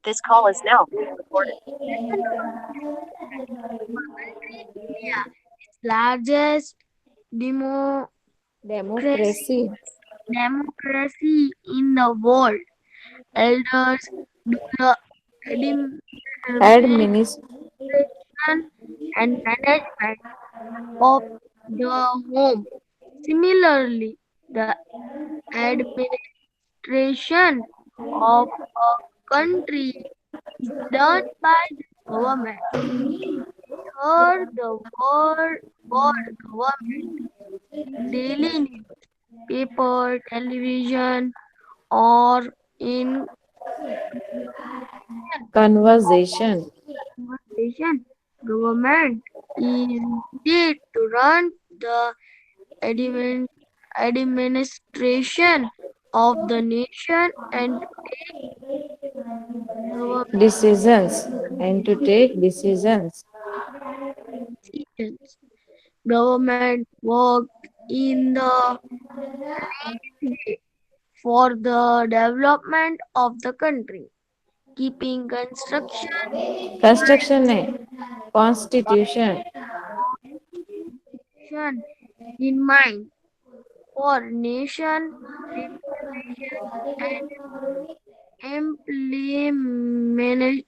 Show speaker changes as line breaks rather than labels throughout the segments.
This call is now being recorded.
Listen to India, largest democracy
Democracy.
democracy in the world. Elders do the administration
Administ
and management of the home. Similarly, the administration of a country is done by the government. Third, the word government in daily news, paper, television, or in
conversation.
conversation. Government is needed to run the admin- administration of the nation and government
Decisions. And to take decisions.
decisions. Government work in the way for the development of the country, keeping construction
Construction ne. Constitution.
constitution in mind for nation implementation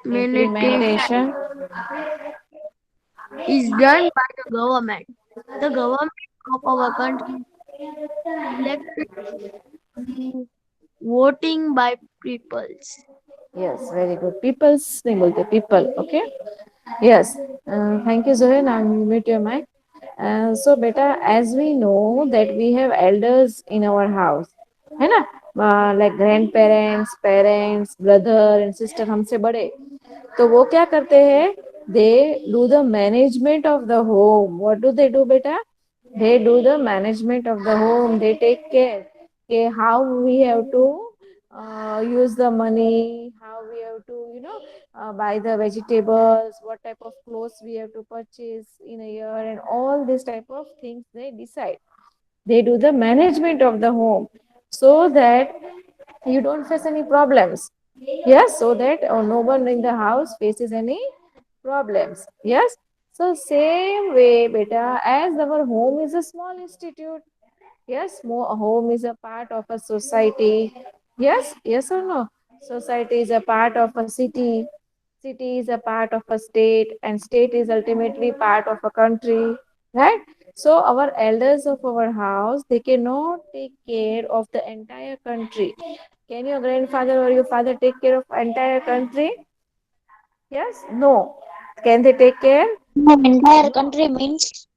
Implementation.
is done by the government. The government of our country elected through voting by peoples.
Yes, very good. People's नहीं बोलते people. Okay. Yes. Thank you, Zoe. Now you mute your mic. So, beta, as we know that we have elders in our house, है ना? Like grandparents, parents, brother and sister हमसे बड़े. तो वो क्या करते हैं? They do the management of the home. What do they do, beta? They do the management of the home. They take care. Okay, how we have to use the money, how we have to, buy the vegetables, what type of clothes we have to purchase in a year, and all these type of things they decide. They do the management of the home so that you don't face any problems. Yes, so that no one in the house faces any problems. Yes, so same way, beta, as our home is a small institute. Yes, a home is a part of a society. Yes, yes or no? Society is a part of a city. City is a part of a state, and state is ultimately part of a country. Right? So our elders of our house, they cannot take care of the entire country. Can your grandfather or your father take care of entire country? Yes? No. Can they take care?
The entire country means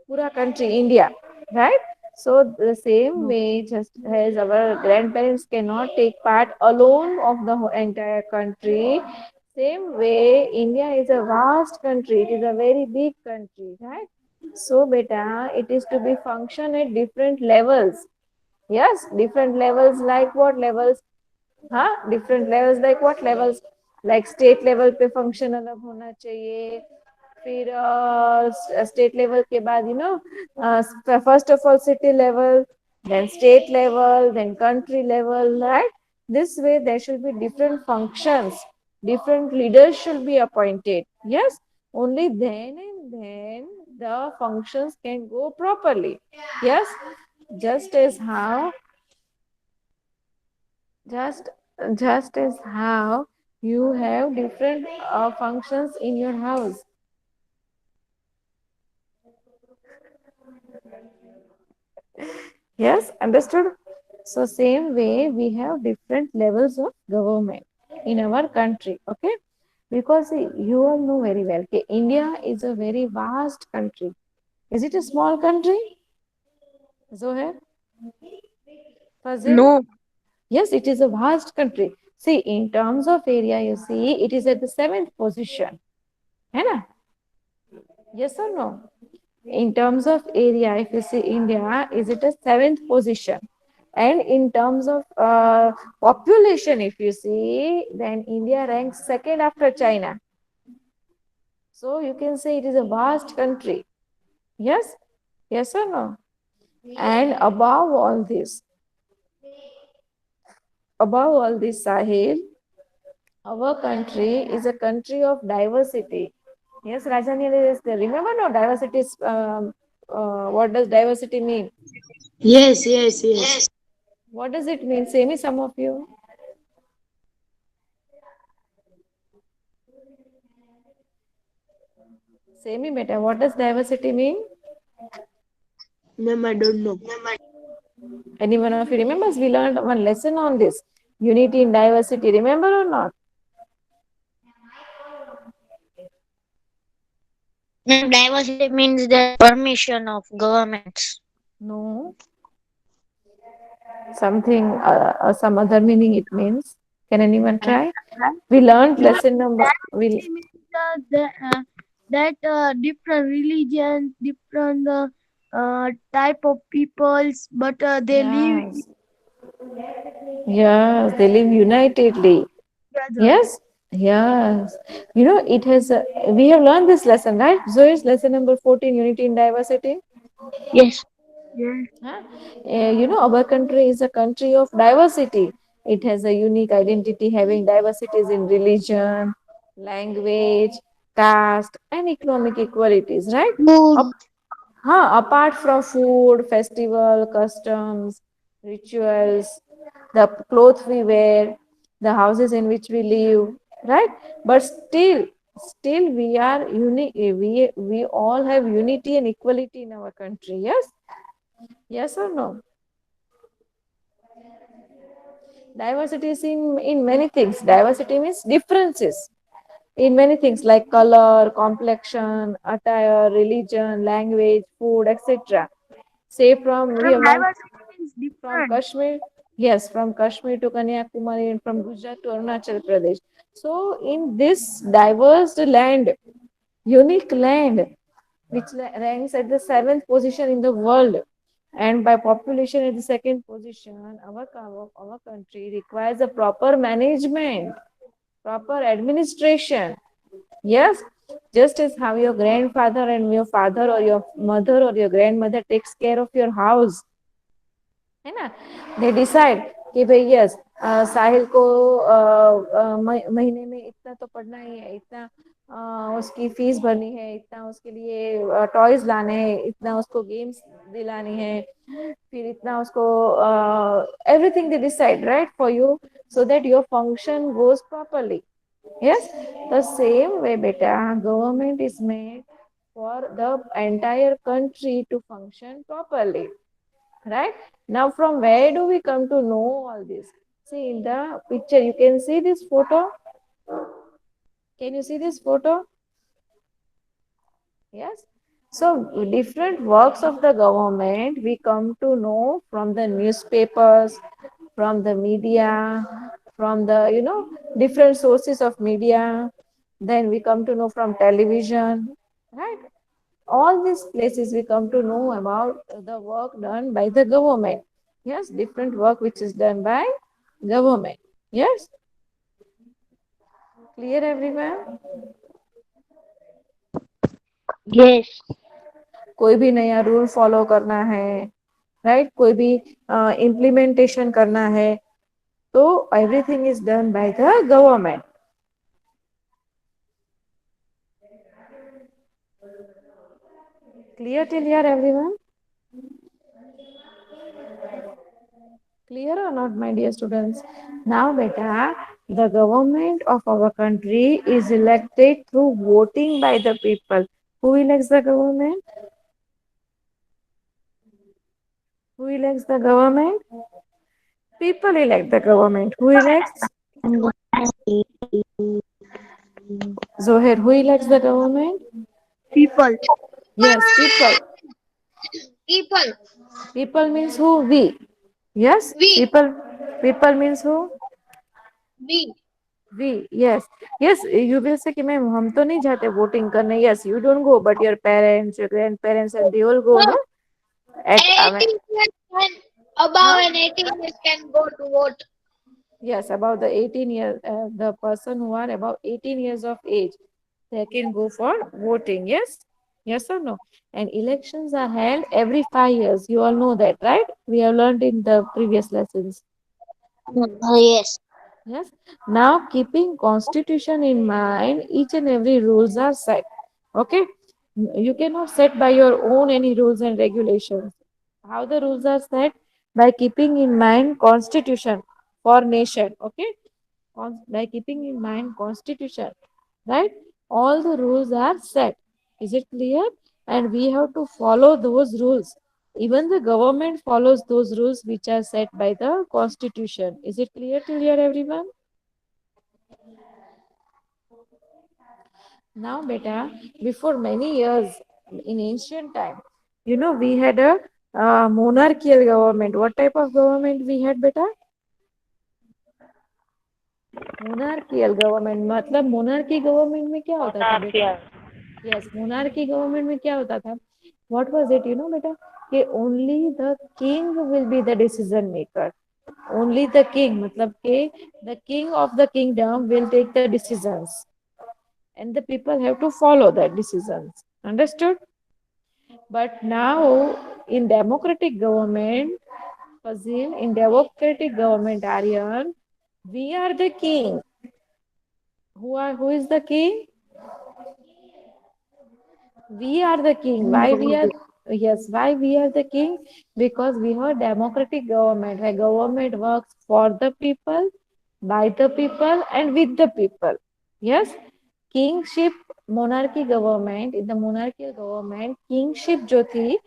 Pura country, India, right? So the same
No,
way, just as our grandparents cannot take part alone of the entire country, same way India is a vast country. It is a very big country, right? So beta, it is to be function at different levels. Yes, different levels, like what levels? हाँ, different levels, like what levels? Like state level पे function अलग होना चाहिए. फिर state level के बाद, first of all city level, then state level, then country level, right? This way there should be different functions, different leaders should be appointed. Yes, only then and then the functions can go properly. Yes, just as how just just as how you have different functions in your house. Yes, understood. So same way we have different levels of government in our country. Okay, because see, you all know very well that India is a very vast country. Is it a small country, Zoher? Fazil?
no,
Yes, it is a vast country. See, in terms of area, you see, it is at the seventh position. है ना? Yes or no? In terms of area, if you see India, is it a seventh position? And in terms of population, if you see, then India ranks second after China. So you can say it is a vast country. Yes? Yes or no? And above all this, Sahil, Our country is a country of diversity. Yes, Rajani is there. Remember, no, diversity is, what does diversity mean?
Yes, yes, yes.
What does it mean? Say me, some of you. Say me, beta. What does diversity mean?
Ma'am, I don't know.
Any one of you remembers? We learned one lesson on this. Unity in diversity. Remember or not?
Ma'am, diversity means the permission of governments.
No. Something, some other meaning it means. Can anyone try? We learned lesson number. We
Diversity means that different religions, different type of peoples, but they live
yes, yes, they live unitedly.
together.
Yes, yes. You know, it has. We have learned this lesson, right? Zoe's lesson number 14, unity in diversity.
Yes.
Yes.
Huh? You know, our country is a country of diversity. It has a unique identity, having diversities in religion, language, caste, and economic equalities, right?
Food.
Apart from food, festival, customs, rituals, the clothes we wear, the houses in which we live, right? But still we are unique. We all have unity and equality in our country. Yes, yes or no? Diversity is in many things. Diversity means differences in many things like color, complexion, attire, religion, language, food, etc. Say from we
Ma'am,
have learned
diversity means
from
different.
Kashmir, yes, from Kashmir to Kanyakumari and from Gujarat to Arunachal Pradesh. So in this diverse land, unique land, which ranks at the seventh position in the world, and by population at the second position, our country requires a proper management, proper administration. Yes, just as how your grandfather and your father or your mother or your grandmother takes care of your house, है ना, they decide कि भाई yes साहिल को महीने में इतना तो पढ़ना ही है, इतना उसकी फीस भरनी है, इतना उसके लिए टॉयज लाने हैं, इतना उसको गेम्स दिलानी है, फिर इतना उसको everything they decide, right, for you, so that your function goes properly. Yes, the same way, beta, government is made for the entire country to function properly, right? Now, from where do we come to know all this? See, in the picture, you can see this photo. Can you see this photo? Yes. So, different works of the government we come to know from the newspapers, from the media, from the, different sources of media. Then we come to know from television, right? All these places we come to know about the work done by the government. Yes, different work which is done by government. Yes, clear everyone?
Yes.
कोई भी नया rule follow करना है, right, कोई भी implementation करना है, तो everything is done by the government. Clear till here, everyone? Clear or not, my dear students? Now, beta, the government of our country is elected through voting by the people. Who elects the government? Who elects the government? People elect the government. Who elects? Zoher, who elects the government?
People.
Yes, people.
People.
People means who? We. Yes,
We.
people. People means who?
We.
We. Yes. Yes, you will say कि ma'am हम तो नहीं जाते voting करने. Yes, you don't go, but your parents, your grandparents, and they all go,
No.
no? At
18 years can above
huh?
and 18 years can go to vote.
Yes, about the 18 years, the person who are about 18 years of age, they can go for voting. Yes, yes or no? And elections are held every 5 years. You all know that, right? We have learned in the previous lessons.
Yes.
Yes. Now, keeping constitution in mind, each and every rules are set. Okay. You cannot set by your own any rules and regulations. How the rules are set? By keeping in mind constitution for nation. Okay. By keeping in mind constitution, right? All the rules are set. Is it clear? And we have to follow those rules. Even the government follows those rules which are set by the constitution. Is it clear till here, everyone? Now, beta, before many years in ancient time, we had a monarchical government. What type of government we had, beta? Monarchial government मतलब monarchy government में क्या होता था बेटा?
Monarchical.
Yes, monarchy government में क्या होता था? व्हाट वाज इट, बेटा? कि only the king will be the decision maker. Only the king मतलब के the king of the kingdom will take the decisions and the people have to follow that decisions. Understood? But now in democratic government, Fazil, in democratic government, Aryan, we are the king. Who is the king? We are the king. Why we are? Yes, why we are the king? Because we have democratic government. Where government works for the people, by the people, and with the people. Yes, kingship, monarchy government. In the monarchical government, kingship जो थी,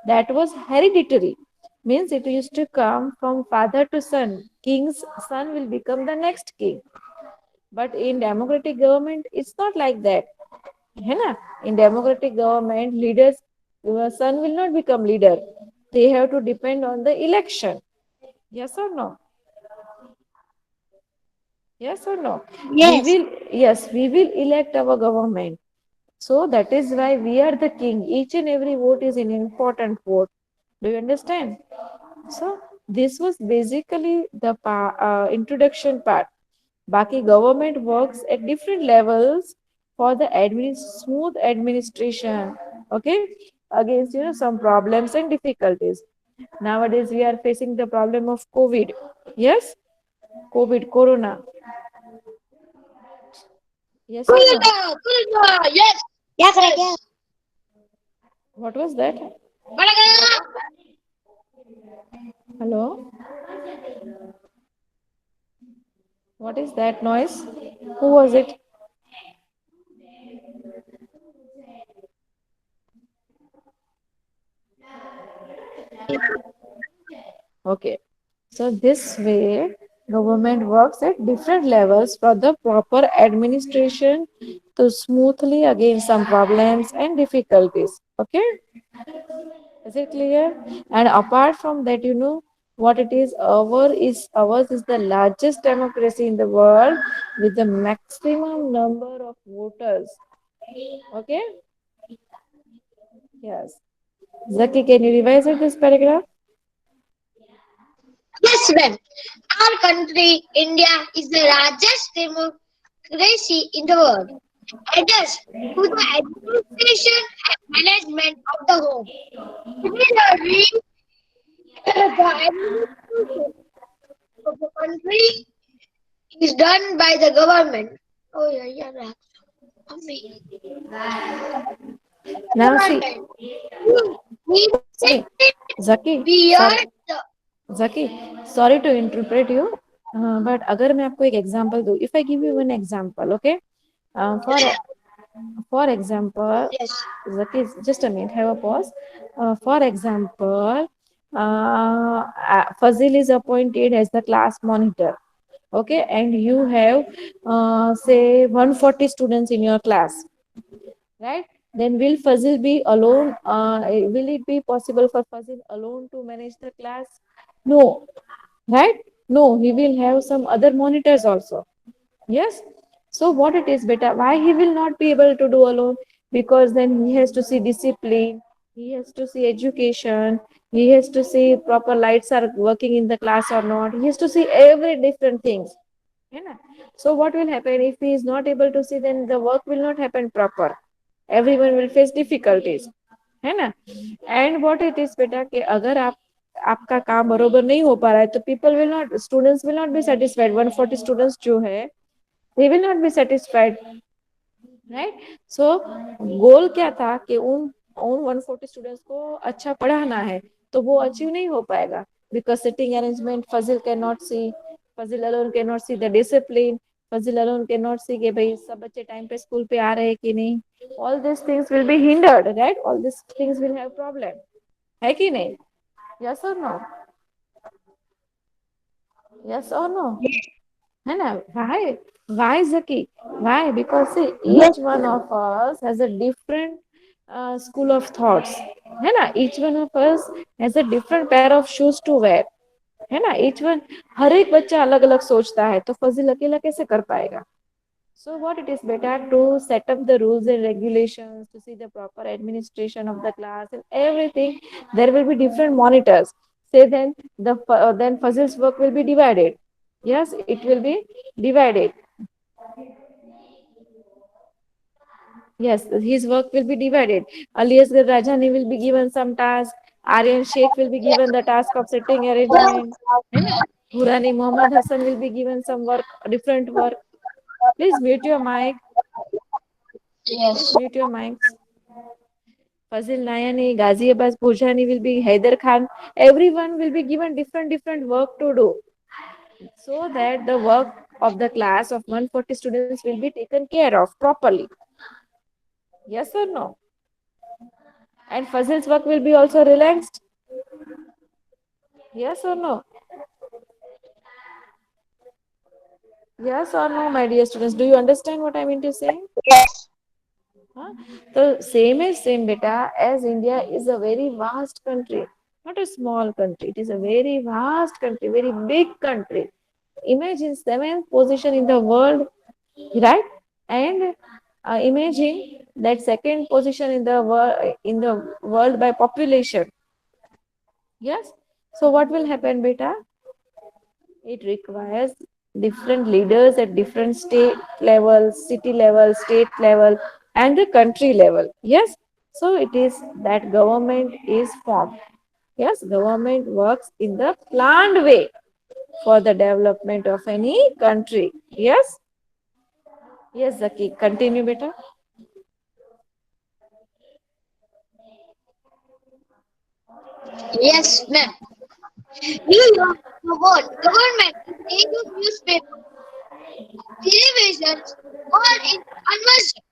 that was hereditary. Means it used to come from father to son. King's son will become the next king. But in democratic government, it's not like that. है ना? In democratic government, leaders, your son will not become leader. They have to depend on the election. Yes or no? Yes or no? We
Yes.
will, yes, we will elect our government. So that is why we are the king. Each and every vote is an important vote. Do you understand? So this was basically the introduction part. Baki government works at different levels for the smooth administration. Okay, against some problems and difficulties. Nowadays we are facing the problem of COVID. Yes, COVID, Corona. Yes or no?
Yes.
क्या करें क्या?
What was that? Hello. What is that noise? Who was it? Okay. So this way, government works at different levels for the proper administration to smoothly against some problems and difficulties. Okay, is it clear? And apart from that, what it is, ours is the largest democracy in the world with the maximum number of voters. Okay, yes. Zaki, can you revise it, this paragraph?
Yes, ma'am. Our country, India, is the largest democracy in the world. Adjusts to the administration and management of the home. Similarly, the administration of the country is done by the government. Oh, yeah, yeah, yeah. Amazing.
Now see,
Government. We
see, Zaki,
we are
sorry,
the
Zaki, sorry to interrupt you, but अगर मैं आपको एक example दूँ, if I give you one example, okay, for example,
yes.
Zaki, just a minute, have a pause. For example, Fazil is appointed as the class monitor, okay, and you have say 140 students in your class, right? Then will Fazil be alone? Will it be possible for Fazil alone to manage the class? No, right? No, he will have some other monitors also. Yes. So what it is, beta? Why he will not be able to do alone? Because then he has to see discipline, he has to see education, he has to see proper lights are working in the class or not. He has to see every different things. है ना? So what will happen if he is not able to see? Then the work will not happen proper. Everyone will face difficulties. है ना? And what it is, बेटा, कि अगर आप आपका काम बरोबर नहीं हो पा रहा है तो people will not, students will not be satisfied. 140 students जो है they will not be satisfied, right. So goal क्या था कि उन 140 स्टूडेंट्स को अच्छा पढ़ाना है, तो वो अचीव नहीं हो पाएगा. Because sitting arrangement Fazil can not see, Fazil alone can not see the discipline, Fazil alone can not see कि भाई सब बच्चे टाइम पे स्कूल पे आ रहे हैं कि नहीं. All this things will be hindered, right. All this things will have problem, है कि नहीं. यस और नो, यस और नो, है ना. why Zaki, why? Because see,
Yes,
each one of us has a different school of thoughts, है ना. each one of us has a different pair of shoes to wear, है ना. each one, हर एक बच्चा अलग अलग सोचता है, तो फजील अकेला कैसे कर पाएगा. So what it is better to set up the rules and regulations, to see the proper administration of the class and everything. There will be different monitors. Say then Fazil's work will be divided. Yes, it will be divided. Yes, his work will be divided. Alias Rajani will be given some task. Aryan Sheikh will be given the task of setting arrangement. है ना? Hurani Muhammad Hassan will be given some work, different work. Please mute your mic. Please
yes,
mute your mics. Fazil Nayani, Ghazi Abbas Bhojani will be Haider Khan. Everyone will be given different work to do, so that the work of the class of 140 students will be taken care of properly. Yes or no? And Fazil's work will be also relaxed. Yes or no? Yes or no, my dear students? Do you understand what I mean to say?
yes,
Huh? So same is same beta, as India is a very vast country, not a small country. It is a very vast country, very big country. Imagine seventh position in the world, right? And imagine that second position in the world by population. Yes. So what will happen, beta? It requires different leaders at different state level, city level, state level, and the country level. Yes. So it is that government is formed. Yes, government works in the planned way for the development of any country. Yes. Yes, Zaki. Continue, beta.
yes, ma'am. New York, the word government is radio, newspaper, televisions, all in conversion.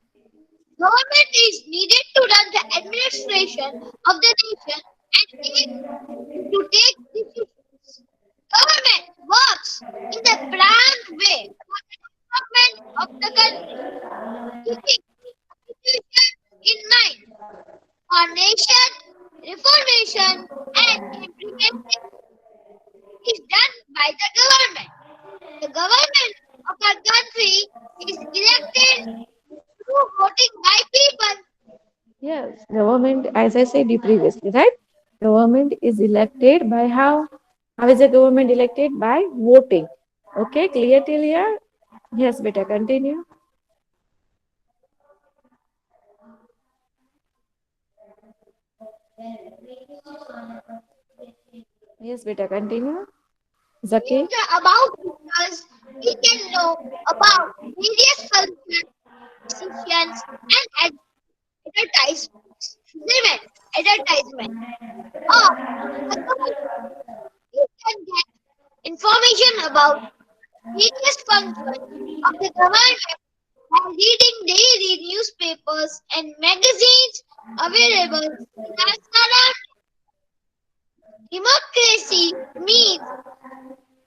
Government is needed to run the administration of the nation and to take decisions. Government works in the planned way for the development of the country, keeping constitution in mind. Our nation, reformation and implementation is done by the government. The government of our country is elected through voting by people.
Yes, government, as I said previously, right? Government is elected by how? How is the government elected? By voting. Okay, clear till here? Yes, beta, continue. Yes, beta, continue.
In
Zaki?
the about pictures, we can know about various functions, decisions, and advertisement of the government. You can get information about various functions of the government by reading daily newspapers and magazines available in our surroundings. Democracy means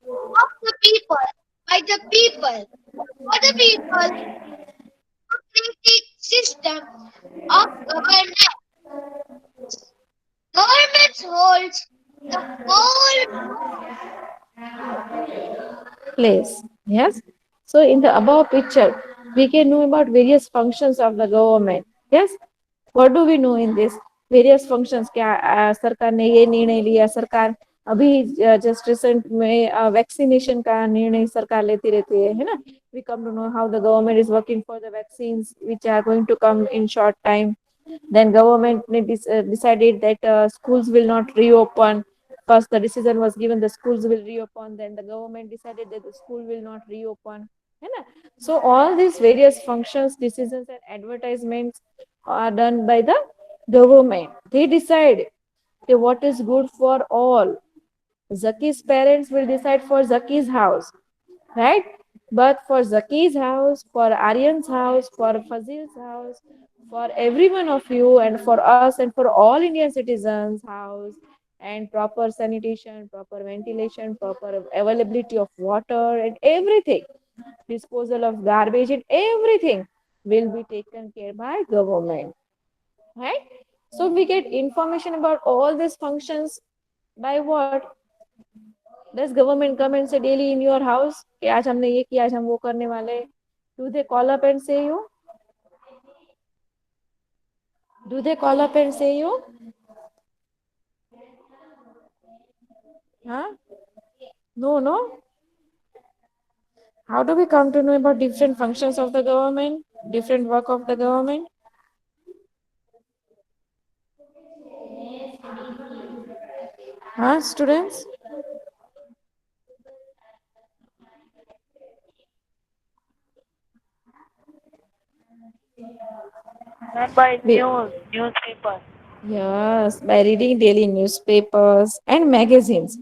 of the people, by the people, for the people, democratic system of governance. Government holds the whole
Place. Yes. So in the above picture, we can know about various functions of the government. Yes. What do we know in this? Various functions. क्या सरकार ने ये निर्णय लिया, सरकार अभी just recent में vaccination का निर्णय सरकार लेती रहती है ना. We come to know how the government is working for the vaccines which are going to come in short time. Then government decided that schools will not reopen. first the decision was given the schools will reopen, then the government decided that the school will not reopen, है ना? So all these various functions, decisions and advertisements are done by the government. They decide, okay, what is good for all. Zaki's parents will decide for Zaki's house, right? But for Zaki's house, for Aryan's house, for Fazil's house, for every one of you, and for us, and for all Indian citizens' house, and proper sanitation, proper ventilation, proper availability of water, and everything, disposal of garbage, and everything will be taken care by government, right? So we get information about all these functions by what? Does government come and say daily in your house कि आज हमने ये किया, आज हम वो करने वाले? Do they call up and say you? Do they call up and say you? Huh? No, no. How do we come to know about different functions of the government, different work of the government? Huh, students?
Not by
We-
newspaper.
Yes, by reading daily newspapers and magazines.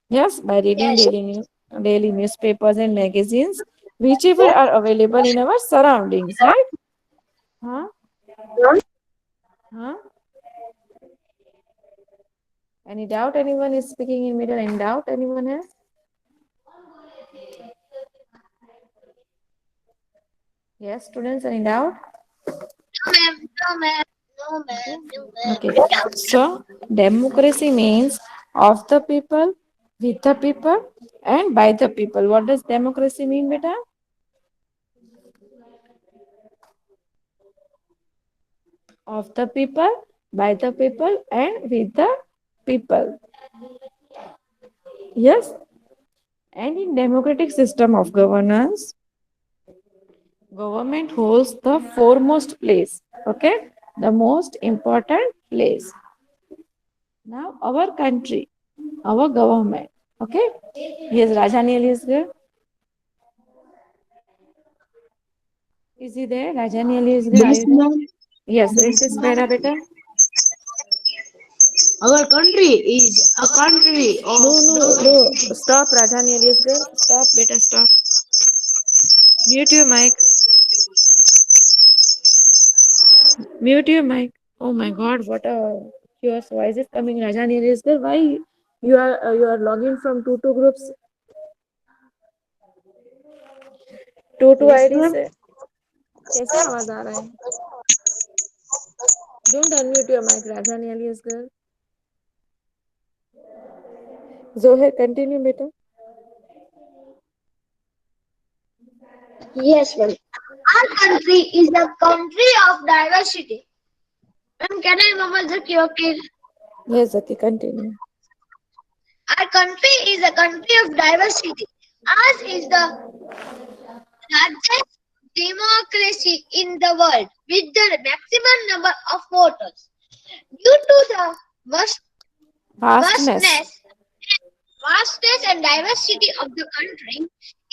Yes, by reading
Yes.
daily newspapers and magazines, whichever are available in our surroundings, right? Huh? Huh? Any doubt? Anyone is speaking in middle? Any doubt? Anyone has? Yes, students, any doubt?
No, ma'am. No, ma'am. No,
Okay.
ma'am. No, ma'am.
Okay. So, democracy means of the people, with the people, and by the people. What does democracy mean, beta? Of the people, by the people, and with the people. Yes. And in democratic system of governance, government holds the foremost place. Okay, the most important place. Now, our country, our government. Okay, yes, Rajani Ali is there. Is he there? Rajani Ali is there. Are
Yes,
you there?
ma'am.
Yes, read this para beta.
Our country is a country of
No, no, no.
diversity.
Stop, Rajani Ali is there. Stop, beta, stop. Mute your mic. Mute your mic. Oh my God, what a fierce voice is coming. Rajani Ali is there. Why you are logging from two groups? Two
Yes,
ID
ma'am.
से कैसे आवाज आ रहा है? Don't unmute your mic, Rajani Ali is girl. Zoher, continue, beta.
Yes, ma'am. Our country is a country of diversity. Ma'am, can I mama Zaki? Okay.
Yes, Zaki, continue.
Our country is a country of diversity. Ours is the largest democracy in the world with the maximum number of voters. Due to the
Vastness.
vastness and diversity of the country,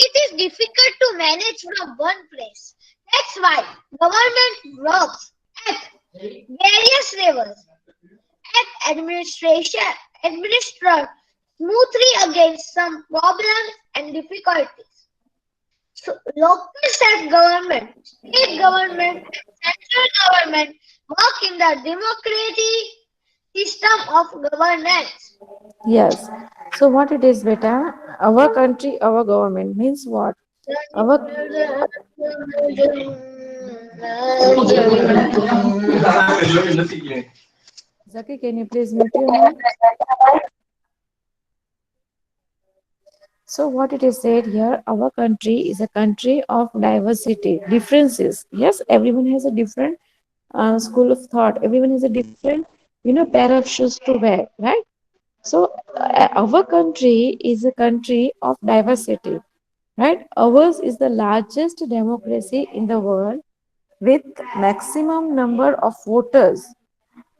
it is difficult to manage from one place. That's why government works at various levels and administer smoothly against some problems and difficulties. So, local self-government, state government, and central government work in the democratic system of governance.
Yes. So what it is, beta? Our country, our government means what? Our Zaki, can you please mute your mic? So what it is said here, our country is a country of diversity, differences. Yes, everyone has a different school of thought. Everyone has a different, pair of shoes to wear, right? So our country is a country of diversity, right? Ours is the largest democracy in the world with maximum number of voters.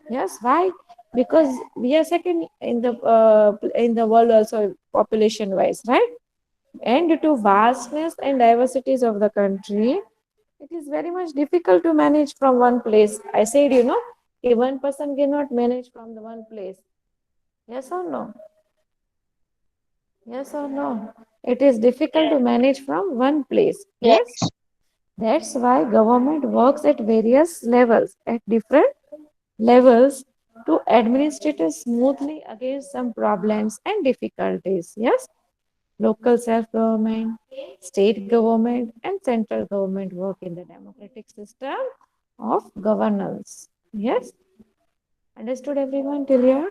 Yes, why? because we are second in the world also population wise, right? And due to vastness and diversities of the country, it is very much difficult to manage from one place. I said, one person cannot manage from the one place. Yes or no? Yes or no? It is difficult to manage from one place. Yes.
Yes.
That's why government works at various levels, at different levels to administrate it smoothly against some problems and difficulties. Yes. Local self-government, state government, and central government work in the democratic system of governance. Yes. Understood everyone till here?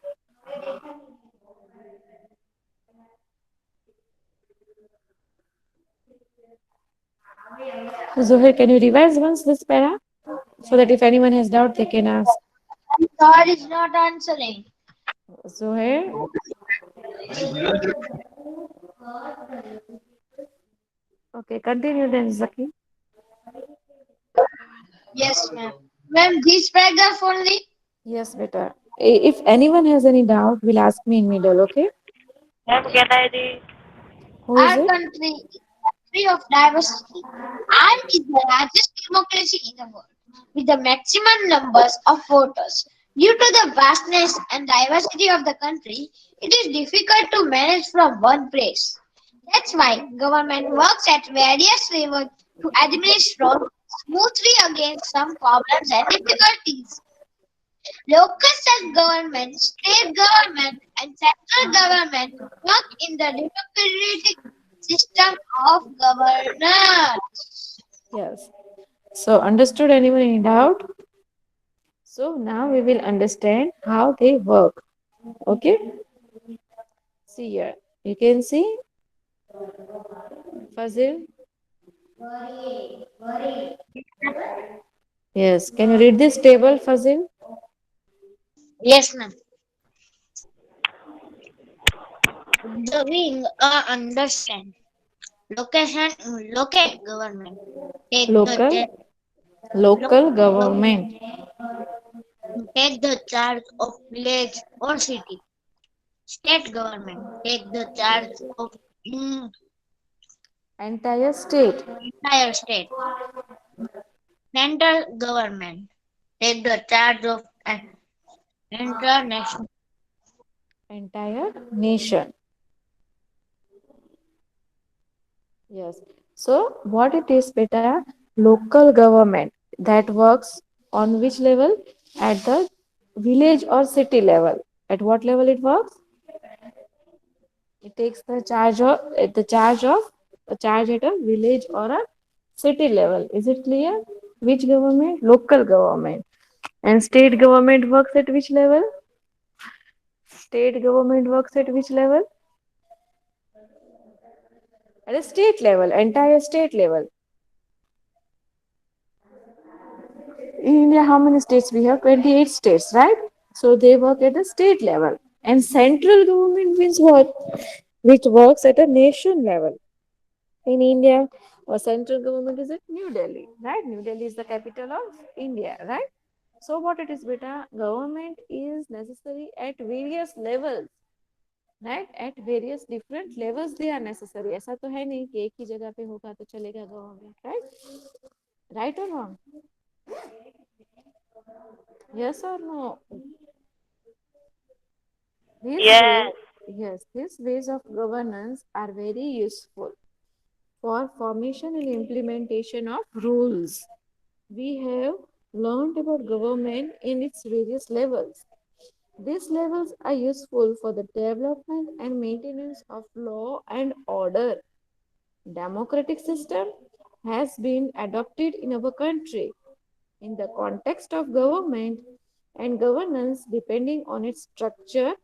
Zohir, can you revise once this para so that if anyone has doubt, they can ask.
God is not answering.
Zohir, okay, continue then, Zaki.
Yes, ma'am. Ma'am, this paragraph only.
Yes, better. If anyone has any doubt, will ask me in middle, okay?
Ma'am, can I read?
Who is
Our
it?
country is a country of diversity and is the largest democracy in the world with the maximum numbers of voters. Due to the vastness and diversity of the country, it is difficult to manage from one place. That's why government works at various levels to administer smoothly against some problems and difficulties. Local self-government, state government, and central government work in the democratic system of governance.
Yes. So, understood anyone any doubt? So, now we will understand how they work. Okay? See here. You can see Fazil. Yes. Can you read this table, Fazil?
Yes, ma'am. Observing or understand. Location, locate government. Take the
Local. Local
loc-
government.
take the charge of village or city. State government take the charge of mm,
Entire state.
entire state. Central government take the charge of an international.
Entire nation. Yes. So, what it is, beta? Local government that works on which level? At the village or city level. At what level it works? It takes the charge at a village or a city level. Is it clear? Which government? Local government. And state government works at which level? State government works at which level? At a state level, entire state level. In India, how many states we have? 28 states, right? So they work at the state level. And central government means what? Which works at a nation level. In India, our central government is at New Delhi, right? New Delhi is the capital of India, right? So what it is, beta? Government is necessary at various levels, right? At various different levels they are necessary. ऐसा तो है नहीं कि एक ही जगह पे होगा तो चलेगा government, right? Right or wrong? Yes or no? These
Yes.
ways, yes, these ways of governance are very useful for formation and implementation of rules. We have learned about government in its various levels. These levels are useful for the development and maintenance of law and order. Democratic system has been adopted in our country in the context of government and governance depending on its structure.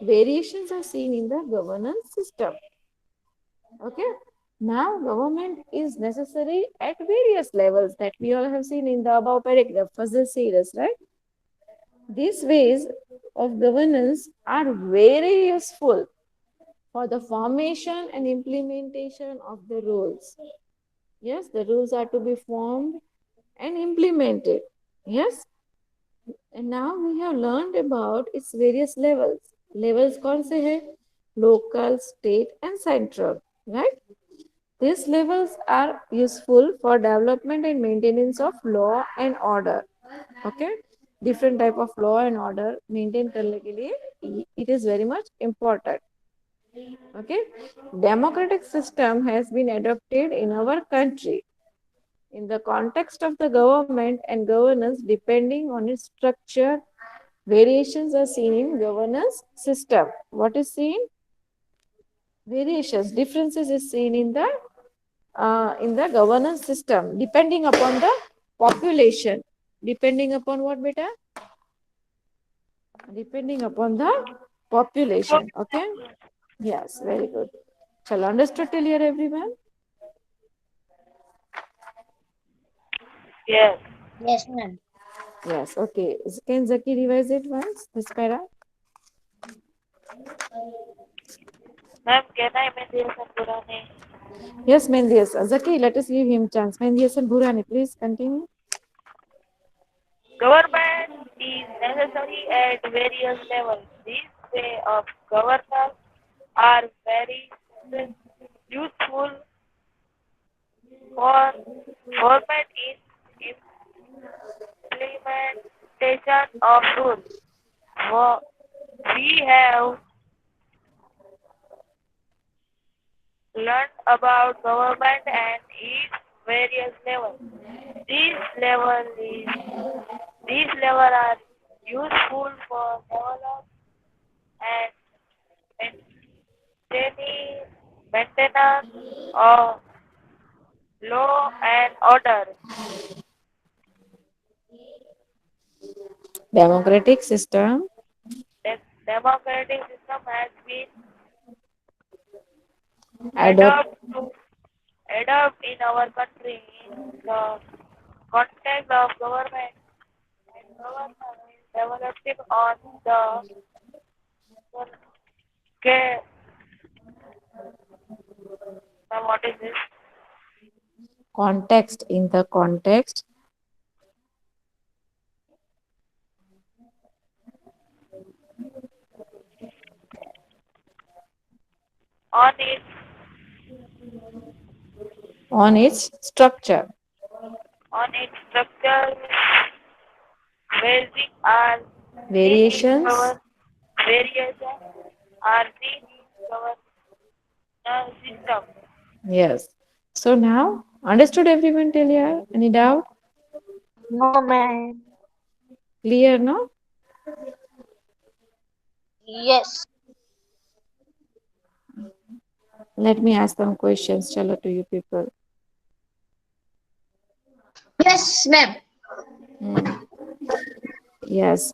Variations are seen in the governance system. Okay. Now, government is necessary at various levels that we all have seen in the above paragraph. First, the series, right? These ways of governance are very useful for the formation and implementation of the rules. Yes, the rules are to be formed and implemented. Yes, And now we have learned about its various levels. Levels कौन से हैं? Local, state, and central. Right? These levels are useful for development and maintenance of law and order. Okay? Different type of law and order maintain करने के लिए it is very much important. Okay? Democratic system has been adopted in our country in the context of the government and governance depending on its structure. Variations are seen in governance system. What is seen? Variations, differences is seen in the governance system depending upon the population. Depending upon what, beta? Depending upon the population. Okay. Yes, very good. Shall understood till here, everyone?
Yes.
Yes, ma'am.
Yes. Okay. Can Zaki revise it once? This para.
Ma'am, can I Mendes and Burani?
Yes, Mendias. Zaki, let us give him chance. Mendias and Burani, please continue.
Government is necessary at various levels. These way of governance are very useful for government in implementation of rules. We have learned about government and its various levels. These level is these level are useful for develop and maintenance of law and order.
Democratic system.
The democratic system has been
Adopt.
adopted in our country in the context of government and government is developing on the scale. Now, what is this?
Context. In the context.
On its
On its structure.
structure, basic are seen in
Variations.
our variation are seen in governance system.
Yes. So now, understood everyone till here? Any doubt?
No, ma'am.
Clear, no?
Yes.
Let me ask some questions, chalo, to you people.
Yes, ma'am.
Hmm. Yes.